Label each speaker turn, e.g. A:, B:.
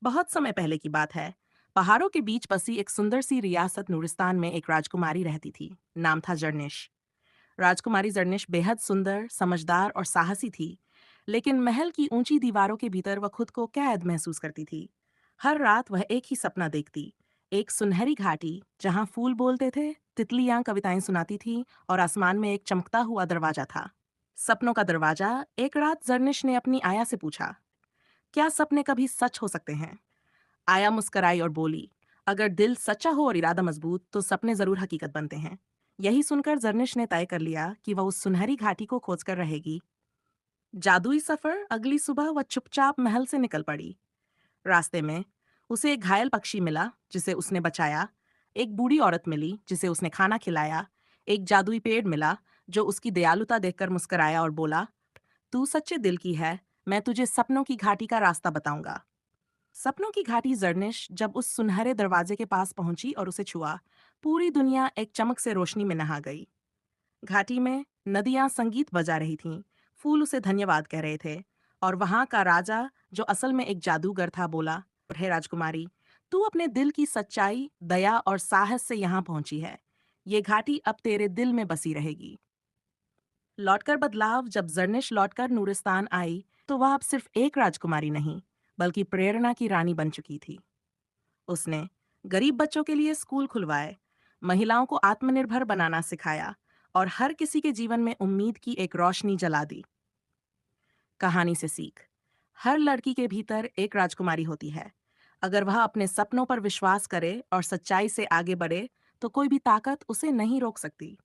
A: बहुत समय पहले की बात है। पहाड़ों के बीच बसी एक सुंदर सी रियासत नूरिस्तान में एक राजकुमारी रहती थी। नाम था जर्निश। राजकुमारी जर्निश बेहद सुंदर, समझदार और साहसी थी। लेकिन महल की ऊंची दीवारों के भीतर वह खुद को कैद महसूस करती थी। हर रात वह एक ही सपना देखती। एक सुनहरी घाटी जहां फूल बोलते थे, तितलियां कविताएं सुनाती थीं और आसमान में एक चमकता हुआ दरवाजा था। सपनों का दरवाजा। एक रात जर्निश ने अपनी आया से पूछा, क्या सपने कभी सच हो सकते हैं? आया मुस्कराई और बोली, अगर दिल सच्चा हो और इरादा मजबूत तो सपने जरूर हकीकत बनते हैं। यही सुनकर जर्निश ने तय कर लिया कि वह उस सुनहरी घाटी को खोजकर रहेगी। जादुई सफर। अगली सुबह वह चुपचाप महल से निकल पड़ी। रास्ते में उसे एक घायल पक्षी मिला जिसे उसने बचाया। एक बूढ़ी औरत मिली जिसे उसने खाना खिलाया। एक जादुई पेड़ मिला जो उसकी दयालुता देखकर मुस्कराया और बोला, तू सच्चे दिल की है, मैं तुझे सपनों की घाटी का रास्ता बताऊंगा। सपनों की घाटी जर्निश जब उस सुनहरे दरवाजे के पास पहुंची और उसे छुआ, पूरी दुनिया एक चमक से रोशनी में नहा गई। घाटी में नदियां संगीत बजा रही थीं, फूल उसे धन्यवाद कह रहे थे, और वहां का राजा, जो असल में एक जादूगर था, बोला, हे राजकुमारी, तू अपने दिल की सच्चाई, दया और साहस से यहाँ पहुंची है। ये घाटी अब तेरे दिल में बसी रहेगी। लौटकर बदलाव। जब जर्निश लौटकर नूरिस्तान आई तो वह अब सिर्फ एक राजकुमारी नहीं, बल्कि प्रेरणा की रानी बन चुकी थी। उसने गरीब बच्चों के लिए स्कूल खुलवाए, महिलाओं को आत्मनिर्भर बनाना सिखाया और हर किसी के जीवन में उम्मीद की एक रोशनी जला दी। कहानी से सीख। हर लड़की के भीतर एक राजकुमारी होती है। अगर वह अपने सपनों पर विश्वास करे और सच्चाई से आगे बढ़े तो कोई भी ताकत उसे नहीं रोक सकती।